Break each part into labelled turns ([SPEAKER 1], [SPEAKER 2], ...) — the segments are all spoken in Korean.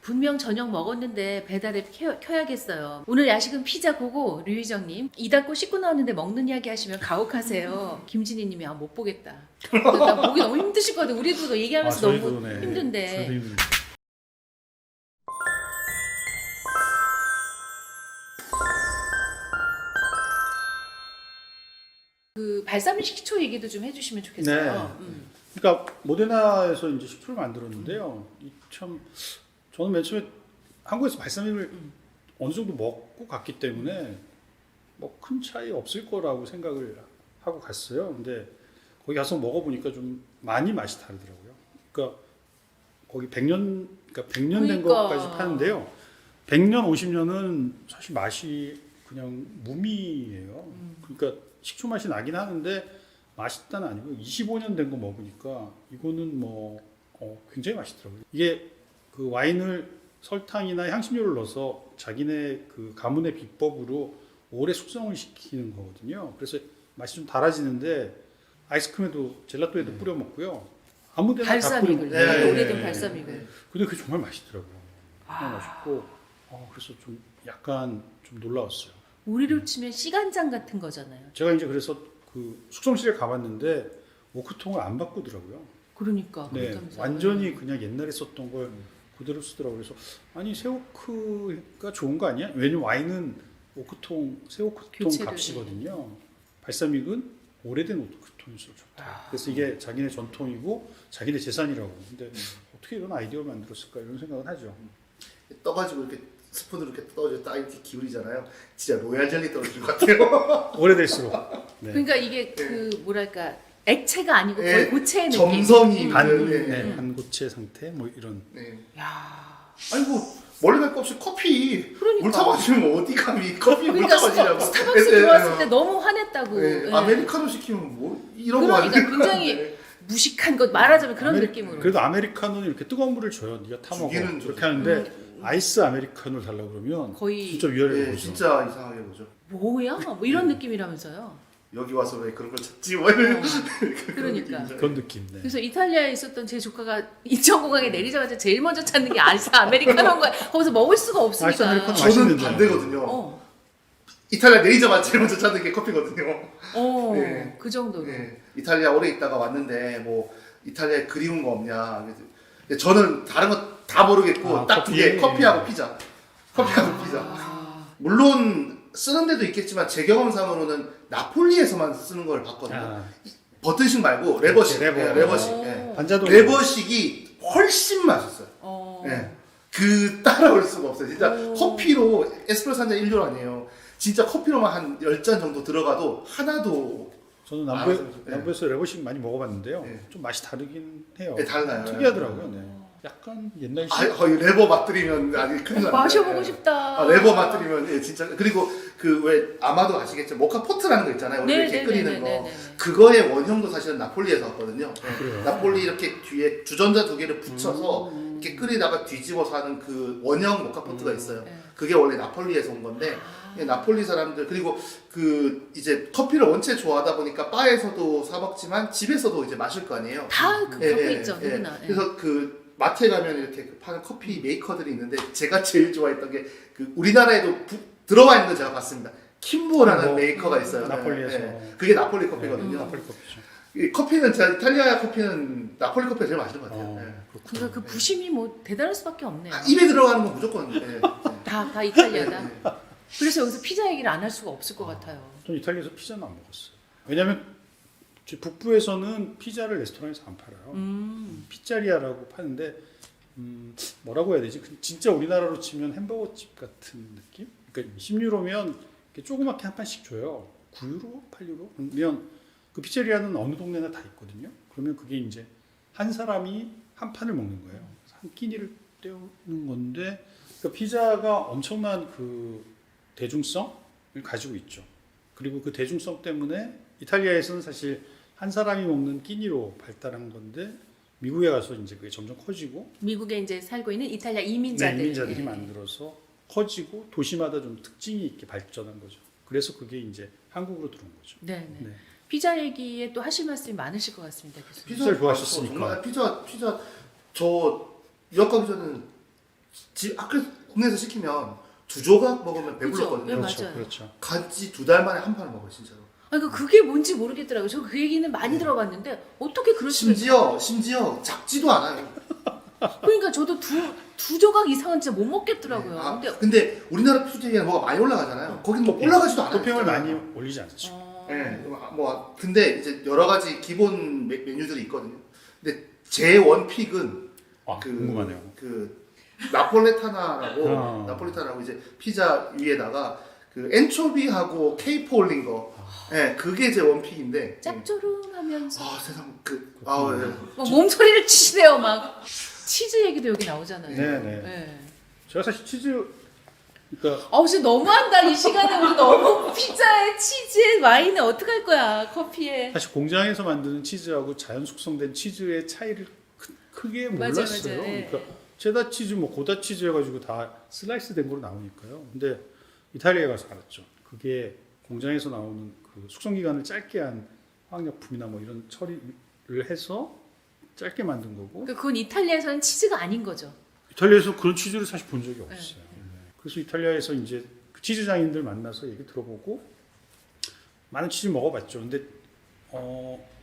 [SPEAKER 1] 분명 저녁 먹었는데 배달앱 켜야겠어요. 오늘 야식은 피자 고고 류희정님. 이 닫고 씻고 나왔는데 먹는 이야기 하시면 가혹하세요. 김진희님이 못 보겠다. 나 보기 너무 힘드실 것 같아. 우리도 얘기하면서 너무
[SPEAKER 2] 네.
[SPEAKER 1] 힘든데.
[SPEAKER 2] 저희도 힘든데.
[SPEAKER 1] 그 발사믹 식초 얘기도 좀 해주시면 좋겠어요.
[SPEAKER 2] 네. 그러니까 모데나에서 이제 식초를 만들었는데요. 참 저는 맨 처음에 한국에서 발사믹을 어느 정도 먹고 갔기 때문에 뭐 큰 차이 없을 거라고 생각을 하고 갔어요. 근데 거기 가서 먹어보니까 좀 많이 맛이 다르더라고요. 그러니까 거기 100년 된
[SPEAKER 1] 그러니까.
[SPEAKER 2] 것까지 파는데요. 100년, 50년은 사실 맛이 그냥 무미예요. 그러니까 식초 맛이 나긴 하는데 맛있다는 아니고 25년 된 거 먹으니까 이거는 뭐 굉장히 맛있더라고요. 이게 그 와인을 설탕이나 향신료를 넣어서 자기네 그 가문의 비법으로 오래 숙성을 시키는 거거든요. 그래서 맛이 좀 달아지는데 아이스크림에도 젤라또에도 뿌려 먹고요. 아무데나
[SPEAKER 1] 발사믹을 오래된 발사믹을.
[SPEAKER 2] 근데 그게 정말 맛있더라고요. 정말 맛있고 그래서 좀 약간 좀 놀라웠어요.
[SPEAKER 1] 우리로 치면 시간장 같은 거잖아요.
[SPEAKER 2] 제가 이제 그래서 그 숙성실에 가봤는데 오크통을 안 바꾸더라고요.
[SPEAKER 1] 그러니까.
[SPEAKER 2] 네,
[SPEAKER 1] 그렇다면서요.
[SPEAKER 2] 완전히 그냥 옛날에 썼던 걸 그대로 쓰더라고요. 그래서 아니 새오크가 좋은 거 아니야? 왜냐면 와인은 오크통, 새오크통
[SPEAKER 1] 교체를,
[SPEAKER 2] 값이거든요. 발사믹은 오래된 오크통일수록 좋다. 그래서 이게 자기네 전통이고 자기네 재산이라고. 근데 어떻게 이런 아이디어를 만들었을까 이런 생각은 하죠.
[SPEAKER 3] 떠가지고 이렇게 스푼으로 이렇게 떠가지고 딱 이렇게 기울이잖아요. 진짜 로얄 젤리 떨어질 것 같아요.
[SPEAKER 2] 오래될수록. 네.
[SPEAKER 1] 그러니까 이게 그 뭐랄까 액체가 아니고 거의
[SPEAKER 3] 네,
[SPEAKER 1] 고체의 느낌.
[SPEAKER 3] 점성이
[SPEAKER 2] 반,
[SPEAKER 3] 있는.
[SPEAKER 2] 네, 반고체 상태 뭐 이런.
[SPEAKER 3] 네.
[SPEAKER 1] 야.
[SPEAKER 3] 아니 뭐 멀리 갈 거 없이 커피
[SPEAKER 1] 그러니까.
[SPEAKER 3] 물 타고 마시면 어디 감히 커피 물
[SPEAKER 1] 그러니까
[SPEAKER 3] 타고 마시냐고.
[SPEAKER 1] 스타벅스
[SPEAKER 3] 네,
[SPEAKER 1] 들어왔을
[SPEAKER 3] 네,
[SPEAKER 1] 때 너무 화냈다고.
[SPEAKER 3] 네.
[SPEAKER 1] 네.
[SPEAKER 3] 아메리카노 시키면 뭐 이런 거
[SPEAKER 1] 그러니까
[SPEAKER 3] 아니에요?
[SPEAKER 1] 굉장히
[SPEAKER 3] 네.
[SPEAKER 1] 무식한 것 말하자면 그런 느낌으로.
[SPEAKER 2] 그래도 아메리카노는 이렇게 뜨거운 물을 줘요. 네가 타 먹어.
[SPEAKER 3] 주기는
[SPEAKER 2] 그렇게
[SPEAKER 3] 줘요.
[SPEAKER 2] 하는데 아이스 아메리카노를 달라고 그러면
[SPEAKER 1] 거의
[SPEAKER 2] 진짜 위아래로
[SPEAKER 3] 네,
[SPEAKER 2] 보죠.
[SPEAKER 3] 진짜 이상하게 보죠.
[SPEAKER 1] 뭐야? 뭐 이런 느낌이라면서요.
[SPEAKER 3] 여기 와서 왜 그런 걸 찾지? 뭐 이런
[SPEAKER 1] 그러니까.
[SPEAKER 2] 그런 느낌. 네.
[SPEAKER 1] 그래서 이탈리아에 있었던 제 조카가 인천공항에 내리자마자 제일 먼저 찾는 게 아이스 아메리카노인 거야. 거기서 먹을 수가
[SPEAKER 2] 아이스
[SPEAKER 1] 없으니까.
[SPEAKER 2] 아메리카노
[SPEAKER 3] 저는
[SPEAKER 2] 맛있는데.
[SPEAKER 3] 반대거든요. 이탈리아 내리자마자 제일 먼저 찾는 게 커피거든요. 네.
[SPEAKER 1] 그 정도로.
[SPEAKER 3] 네. 이탈리아 오래 있다가 왔는데 뭐 이탈리아에 그리운 거 없냐. 근데 저는 다른 거 다 모르겠고 딱 두 개 커피하고 피자. 커피하고 피자. 물론 쓰는 데도 있겠지만 제 경험상으로는 나폴리에서만 쓰는 걸 봤거든요. 버튼식 말고 레버식.
[SPEAKER 2] 레버.
[SPEAKER 3] 네, 레버식. 네.
[SPEAKER 2] 반자동.
[SPEAKER 3] 레버식이 훨씬 맛있어요. 네. 그 따라올 수가 없어요. 진짜 커피로 에스프레소 한 잔 1조 아니에요. 진짜 커피로만 한 10잔 정도 들어가도 하나도
[SPEAKER 2] 저는
[SPEAKER 3] 네.
[SPEAKER 2] 남부에서 레버식 많이 먹어봤는데요.
[SPEAKER 3] 네.
[SPEAKER 2] 좀 맛이 다르긴 해요.
[SPEAKER 3] 네, 달라요.
[SPEAKER 2] 특이하더라고요. 네. 약간 옛날식.
[SPEAKER 3] 거의 레버 맛들이면 아니 큰일 납니다.
[SPEAKER 1] 마셔보고
[SPEAKER 3] 네.
[SPEAKER 1] 싶다.
[SPEAKER 3] 레버 맛들이면 예, 진짜. 그리고 그 왜 아마도 아시겠죠? 모카 포트라는 거 있잖아요. 우리 이렇게 끓이는 거. 그거의 원형도 사실은 나폴리에서 왔거든요.
[SPEAKER 2] 그래요?
[SPEAKER 3] 나폴리 이렇게 뒤에 주전자 두 개를 붙여서 이렇게 끓이다가 뒤집어서 하는 그 원형 모카 포트가 있어요. 그게 원래 나폴리에서 온 건데 나폴리 사람들 그리고 그 이제 커피를 원체 좋아하다 보니까 바에서도 사 먹지만 집에서도 이제 마실 거 아니에요.
[SPEAKER 1] 다 갖고 있죠. 누구나.
[SPEAKER 3] 그래서 그 마트에 가면 이렇게 파는 커피 메이커들이 있는데 제가 제일 좋아했던 게 그 우리나라에도 들어와 있는 거 제가 봤습니다. 킴보라는 메이커가 있어요.
[SPEAKER 2] 나폴리에서.
[SPEAKER 3] 그게 나폴리 커피거든요.
[SPEAKER 2] 나폴리 커피죠.
[SPEAKER 3] 이 커피는 제가 이탈리아 커피는 나폴리 커피가 제일 맛있는 것 같아요. 네.
[SPEAKER 1] 그러니까 그 부심이 뭐 대단할 수밖에 없네요.
[SPEAKER 3] 입에 들어가는 건 무조건. 네.
[SPEAKER 1] 다 이탈리아다. 그래서 여기서 피자 얘기를 안 할 수가 없을 것 같아요.
[SPEAKER 2] 전 이탈리아에서 피자는 안 먹었어요. 왜냐하면 북부에서는 피자를 레스토랑에서 안 팔아요. 피자리아라고 파는데 뭐라고 해야 되지? 진짜 우리나라로 치면 햄버거 집 같은 느낌? 그러니까 10유로면 조그맣게 한 판씩 줘요. 9유로, 8유로? 그러면 그 피자리아는 어느 동네나 다 있거든요. 그러면 그게 이제 한 사람이 한 판을 먹는 거예요. 한 끼니를 때우는 건데 그러니까 피자가 엄청난 그 대중성을 가지고 있죠. 그리고 그 대중성 때문에 이탈리아에서는 사실 한 사람이 먹는 끼니로 발달한 건데 미국에 가서 이제 그게 점점 커지고
[SPEAKER 1] 미국에 이제 살고 있는 이탈리아 이민자들.
[SPEAKER 2] 이민자들이 만들어서 커지고 도시마다 좀 특징이 있게 발전한 거죠. 그래서 그게 이제 한국으로 들어온 거죠.
[SPEAKER 1] 네.
[SPEAKER 2] 네.
[SPEAKER 1] 피자 얘기에 또 하실 말씀이 많으실 것 같습니다. 교수님.
[SPEAKER 2] 피자를 좋아하셨으니까.
[SPEAKER 3] 정말 피자 저 유학 가기 전에는 집 학교 국내에서 시키면 2조각 먹으면 배불렀거든요.
[SPEAKER 1] 네,
[SPEAKER 2] 그렇죠,
[SPEAKER 1] 맞아요.
[SPEAKER 2] 그렇죠.
[SPEAKER 3] 같이 2달 만에 한 판을 먹어요, 진짜로.
[SPEAKER 1] 그러니까 그게 뭔지 모르겠더라고요. 저 그 얘기는 많이 들어봤는데 어떻게 그럴 수가
[SPEAKER 3] 심지어 작지도 않아요.
[SPEAKER 1] 그러니까 저도 두 조각 이상은 진짜 못 먹겠더라고요.
[SPEAKER 3] 네. 아,
[SPEAKER 1] 근데
[SPEAKER 3] 근데 우리나라 푸드에는 뭐가 많이 올라가잖아요. 거기는 뭐 올라가지도 않아요.
[SPEAKER 2] 토핑을
[SPEAKER 3] 진짜로.
[SPEAKER 2] 많이 올리지 않죠.
[SPEAKER 3] 네, 뭐 근데 이제 여러 가지 기본 메뉴들이 있거든요. 근데 제 원픽은
[SPEAKER 2] 궁금하네요.
[SPEAKER 3] 그 나폴레타나라고
[SPEAKER 2] 아.
[SPEAKER 3] 나폴레타나라고 이제 피자 위에다가 그 엔초비하고 케이퍼 올린 거. 네, 그게 제 원픽인데.
[SPEAKER 1] 짭조름하면서
[SPEAKER 3] 아 세상
[SPEAKER 1] 막 몸소리를 치시네요. 막 치즈 얘기도 여기 나오잖아요.
[SPEAKER 2] 네. 제가 사실 치즈 그러니까
[SPEAKER 1] 진짜 너무한다. 이 시간에 우리 너무 피자에 치즈에 와인에 어떡할 거야. 커피에.
[SPEAKER 2] 사실 공장에서 만드는 치즈하고 자연 숙성된 치즈의 차이를 크게 몰랐어요.
[SPEAKER 1] 맞아요. 네.
[SPEAKER 2] 그러니까 체다 치즈, 뭐 고다 치즈 해가지고 다 슬라이스 된 거로 나오니까요. 근데 이탈리아에 가서 알았죠. 그게 공장에서 나오는 그 숙성 기간을 짧게 한 화학약품이나 뭐 이런 처리를 해서 짧게 만든 거고.
[SPEAKER 1] 그러니까 그건 이탈리아에서는 치즈가 아닌 거죠.
[SPEAKER 2] 이탈리아에서 그런 치즈를 사실 본 적이 없어요. 네. 그래서 이탈리아에서 이제 그 치즈 장인들 만나서 얘기 들어보고 많은 치즈 먹어봤죠. 근데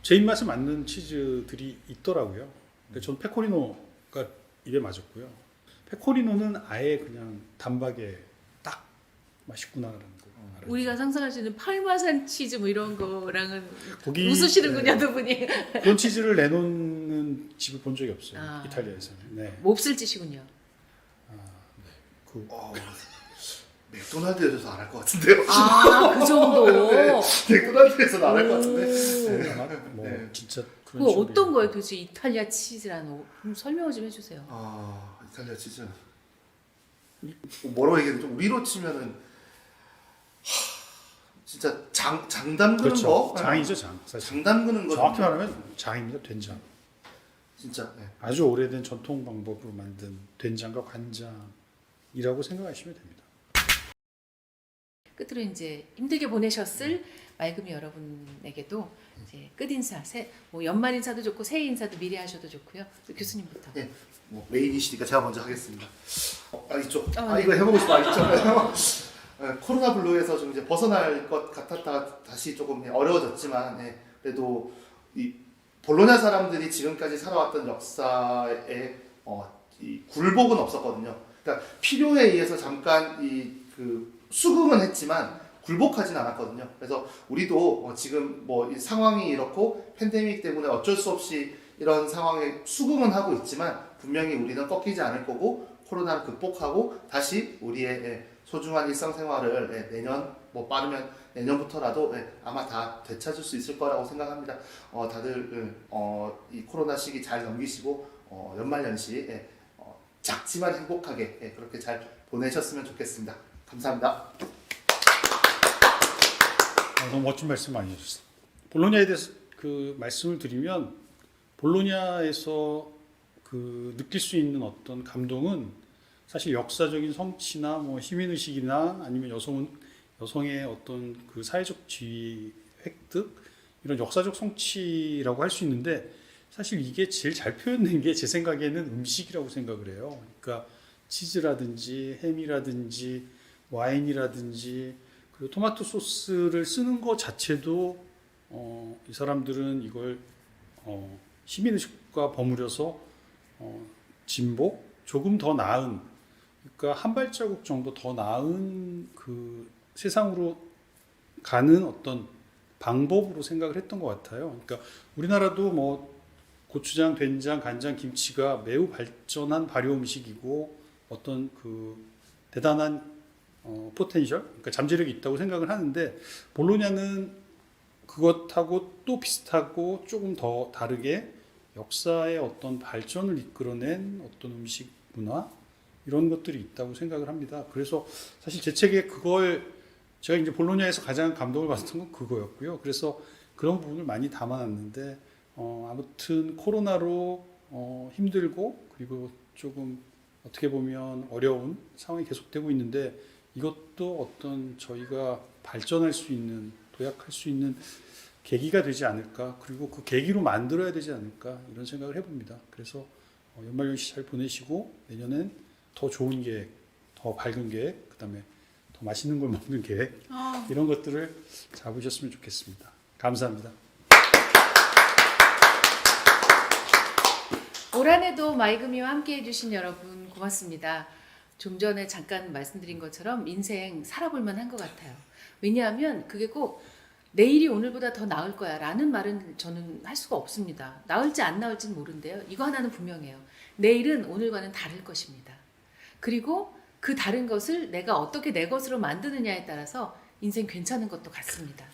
[SPEAKER 2] 제 입맛에 맞는 치즈들이 있더라고요. 근데 전 페코리노가 입에 맞았고요. 페코리노는 아예 그냥 단박에 딱 맛있구나라는 거. 알았죠.
[SPEAKER 1] 우리가 상상할 수 있는 팔마산 치즈 뭐 이런 거랑은
[SPEAKER 2] 거기
[SPEAKER 1] 웃으시는군요, 두 분이.
[SPEAKER 2] 그런 치즈를 내놓는 집을 본 적이 없어요.
[SPEAKER 1] 아.
[SPEAKER 2] 이탈리아에서는. 네.
[SPEAKER 1] 몹쓸 짓이군요.
[SPEAKER 2] 그
[SPEAKER 3] 맥도날드에서 안 할 것 같은데요.
[SPEAKER 1] 그 정도.
[SPEAKER 3] 네, 맥도날드에서는 안 할 것 같은데.
[SPEAKER 2] 아마 뭐
[SPEAKER 3] 네.
[SPEAKER 2] 진짜
[SPEAKER 1] 그
[SPEAKER 2] 그런
[SPEAKER 1] 어떤
[SPEAKER 2] 식으로
[SPEAKER 1] 거예요, 도대체 이탈리아 치즈라는 거? 좀 설명을 좀 해주세요.
[SPEAKER 3] 이탈리아 치즈. 뭐라고 얘기해야 되죠? 우리로 치면은 진짜 장 담그는
[SPEAKER 2] 그렇죠.
[SPEAKER 3] 거.
[SPEAKER 2] 장이죠, 장. 사실
[SPEAKER 3] 장 담그는 거.
[SPEAKER 2] 정확히 말하면 장입니다. 된장.
[SPEAKER 3] 진짜. 네.
[SPEAKER 2] 아주 오래된 전통 방법으로 만든 된장과 간장이라고 생각하시면 됩니다.
[SPEAKER 1] 끝으로 이제 힘들게 보내셨을 맑음이 여러분에게도 이제 끝 인사, 뭐 연말 인사도 좋고 새해 인사도 미리 하셔도 좋고요. 교수님부터.
[SPEAKER 3] 네. 뭐 메인이시니까 제가 먼저 하겠습니다. 이쪽.
[SPEAKER 1] 네.
[SPEAKER 3] 이거 해보고 싶어. 이쪽. 코로나 블루에서 좀 이제 벗어날 것 같았다가 다시 조금 어려워졌지만 그래도 이 볼로냐 사람들이 지금까지 살아왔던 역사에 이 굴복은 없었거든요. 그러니까 필요에 의해서 잠깐 그 수긍은 했지만 굴복하진 않았거든요. 그래서 우리도 지금 뭐 이 상황이 이렇고 팬데믹 때문에 어쩔 수 없이 이런 상황에 수긍은 하고 있지만 분명히 우리는 꺾이지 않을 거고 코로나를 극복하고 다시 우리의 소중한 일상생활을 내년 뭐 빠르면 내년부터라도 아마 다 되찾을 수 있을 거라고 생각합니다. 다들 이 코로나 시기 잘 넘기시고 연말연시 작지만 행복하게 그렇게 잘 보내셨으면 좋겠습니다. 감사합니다.
[SPEAKER 2] 너무 멋진 말씀 많이 해주셨어요. 볼로냐에 대해서 그 말씀을 드리면 볼로냐에서 그 느낄 수 있는 어떤 감동은 사실 역사적인 성취나 뭐 시민의식이나 아니면 여성의 어떤 그 사회적 지위 획득 이런 역사적 성취라고 할 수 있는데 사실 이게 제일 잘 표현된 게 제 생각에는 음식이라고 생각을 해요. 그러니까 치즈라든지 햄이라든지 와인이라든지 그리고 토마토 소스를 쓰는 것 자체도 이 사람들은 이걸 시민의식과 버무려서 진보 조금 더 나은 그러니까 한 발자국 정도 더 나은 그 세상으로 가는 어떤 방법으로 생각을 했던 것 같아요. 그러니까 우리나라도 뭐 고추장, 된장, 간장, 김치가 매우 발전한 발효 음식이고 어떤 그 대단한 포텐셜, 그러니까 잠재력이 있다고 생각을 하는데 볼로냐는 그것하고 또 비슷하고 조금 더 다르게 역사의 어떤 발전을 이끌어낸 어떤 음식 문화 이런 것들이 있다고 생각을 합니다. 그래서 사실 제 책에 그걸 제가 이제 볼로냐에서 가장 감동을 받았던 건 그거였고요. 그래서 그런 부분을 많이 담아놨는데 아무튼 코로나로 힘들고 그리고 조금 어떻게 보면 어려운 상황이 계속되고 있는데 이것도 어떤 저희가 발전할 수 있는 도약할 수 있는 계기가 되지 않을까 그리고 그 계기로 만들어야 되지 않을까 이런 생각을 해봅니다. 그래서 연말연시 잘 보내시고 내년엔 더 좋은 계획, 더 밝은 계획, 그다음에 더 맛있는 걸 먹는 계획 이런 것들을 잡으셨으면 좋겠습니다. 감사합니다.
[SPEAKER 1] 올 한해도 마이금이와 함께 해주신 여러분 고맙습니다. 좀 전에 잠깐 말씀드린 것처럼 인생 살아볼만 한 것 같아요. 왜냐하면 그게 꼭 내일이 오늘보다 더 나을 거야 라는 말은 저는 할 수가 없습니다. 나을지 안 나을지는 모른대요. 이거 하나는 분명해요. 내일은 오늘과는 다를 것입니다. 그리고 그 다른 것을 내가 어떻게 내 것으로 만드느냐에 따라서 인생 괜찮은 것도 같습니다.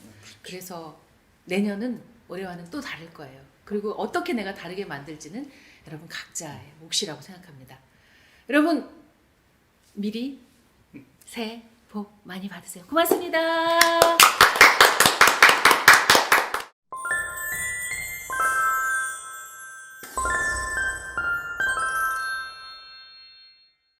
[SPEAKER 1] 그래서 내년은 올해와는 또 다를 거예요. 그리고 어떻게 내가 다르게 만들지는 여러분 각자의 몫이라고 생각합니다. 여러분 미리 새해 복 많이 받으세요. 고맙습니다.